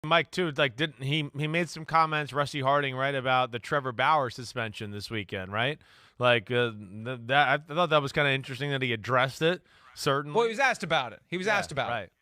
Mike too, like didn't he made some comments, Rusty Harding, right, about the Trevor Bauer suspension this weekend, right? Like that I thought that was kind of interesting that he addressed it, certainly. Well, he was asked about it. He was asked about right. it.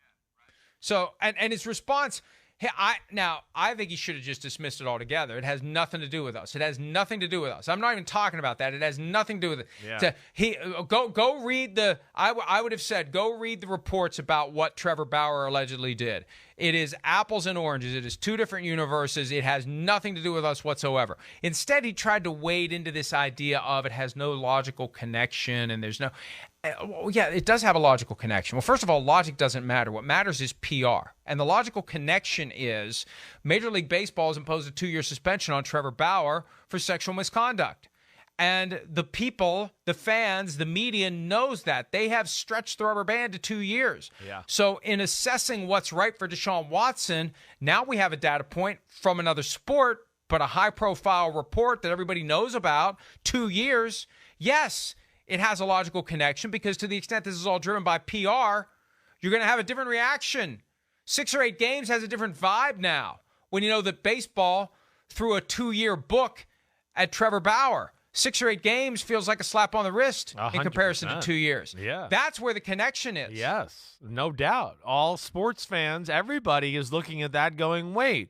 So, and his response, hey, I think he should have just dismissed it altogether. It has nothing to do with us. It has nothing to do with us. I'm not even talking about that. It has nothing to do with it. Yeah. Go read the. I would have said go read the reports about what Trevor Bauer allegedly did. It is apples and oranges. It is two different universes. It has nothing to do with us whatsoever. Instead, he tried to wade into this idea of it has no logical connection and there's no. Well, yeah, it does have a logical connection. Well, first of all, logic doesn't matter. What matters is PR. And the logical connection is Major League Baseball has imposed a 2-year suspension on Trevor Bauer for sexual misconduct. And the people, the fans, the media knows that. They have stretched the rubber band to 2 years. Yeah. So in assessing what's right for Deshaun Watson, now we have a data point from another sport, but a high-profile report that everybody knows about, 2 years. Yes, it has a logical connection because to the extent this is all driven by PR, you're going to have a different reaction. 6 or 8 games has a different vibe now when you know that baseball threw a 2-year book at Trevor Bauer. 6 or 8 games feels like a slap on the wrist 100%. in comparison to 2 years. Yeah. That's where the connection is. Yes, no doubt. All sports fans, everybody is looking at that going, wait,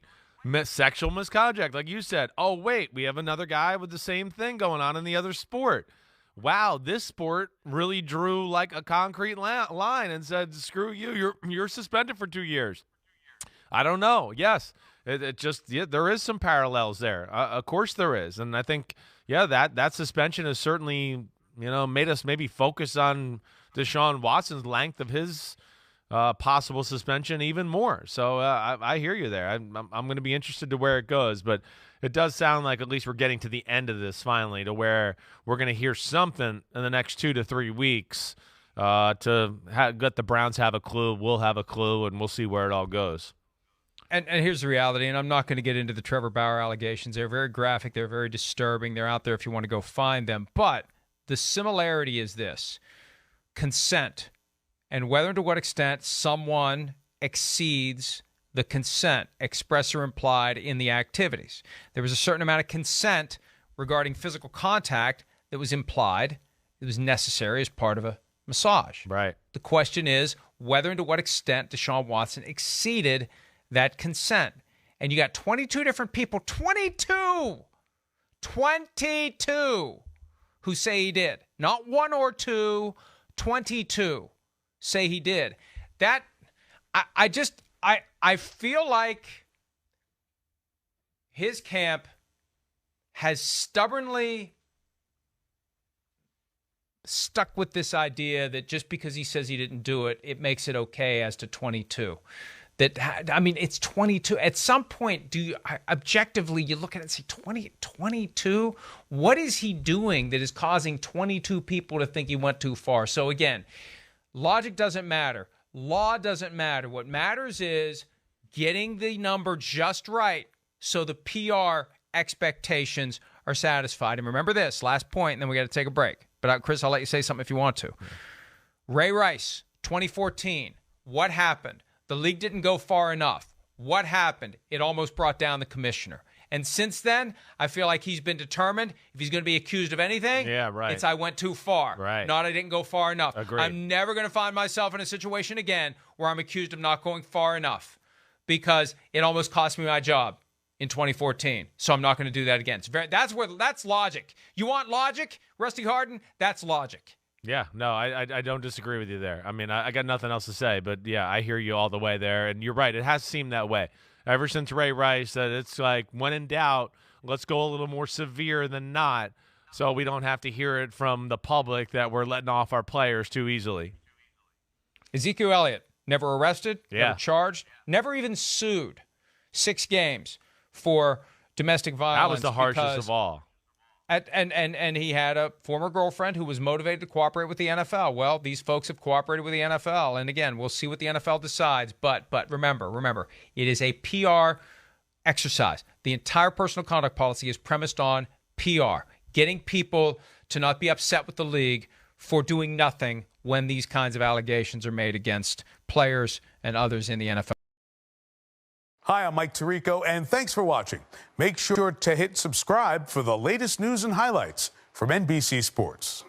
sexual misconduct. Like you said, oh, wait, we have another guy with the same thing going on in the other sport. Wow, this sport really drew like a concrete line and said, screw you, you're suspended for 2 years. I don't know. Yes, there is some parallels there. Of course there is. And I think, that suspension has certainly, made us maybe focus on Deshaun Watson's length of his possible suspension even more. So I hear you there. I'm going to be interested to where it goes, but it does sound like at least we're getting to the end of this finally, to where we're going to hear something in the next 2 to 3 weeks to let the Browns have a clue. We'll have a clue, and we'll see where it all goes. And here's the reality, and I'm not going to get into the Trevor Bauer allegations. They're very graphic. They're very disturbing. They're out there if you want to go find them. But the similarity is this: consent, and whether and to what extent someone exceeds the consent, express or implied, in the activities. There was a certain amount of consent regarding physical contact that was implied. It was necessary as part of a massage. Right. The question is whether and to what extent Deshaun Watson exceeded that consent. And you got 22 different people, 22, who say he did. Not 1 or 2, 22 say he did. That, I feel like his camp has stubbornly stuck with this idea that just because he says he didn't do it, it makes it okay as to 22. It's 22. At some point, objectively, you look at it and say, 22? What is he doing that is causing 22 people to think he went too far? So again, logic doesn't matter. Law doesn't matter. What matters is getting the number just right so the PR expectations are satisfied. And remember this, last point, and then we got to take a break. But Chris, I'll let you say something if you want to. Ray Rice, 2014. What happened? The league didn't go far enough. What happened? It almost brought down the commissioner. And since then, I feel like he's been determined if he's going to be accused of anything, it's I went too far. Right. Not I didn't go far enough. Agreed. I'm never going to find myself in a situation again where I'm accused of not going far enough because it almost cost me my job in 2014. So I'm not going to do that again. That's logic. You want logic, Rusty Hardin? That's logic. Yeah, no, I don't disagree with you there. I mean, I got nothing else to say, but yeah, I hear you all the way there. And you're right. It has seemed that way. Ever since Ray Rice said it's like, when in doubt, let's go a little more severe than not so we don't have to hear it from the public that we're letting off our players too easily. Ezekiel Elliott, never arrested, never charged, never even sued. 6 games for domestic violence. That was the harshest of all. And he had a former girlfriend who was motivated to cooperate with the NFL. Well, these folks have cooperated with the NFL. And again, we'll see what the NFL decides. But remember, it is a PR exercise. The entire personal conduct policy is premised on PR, getting people to not be upset with the league for doing nothing when these kinds of allegations are made against players and others in the NFL. Hi, I'm Mike Tirico, and thanks for watching. Make sure to hit subscribe for the latest news and highlights from NBC Sports.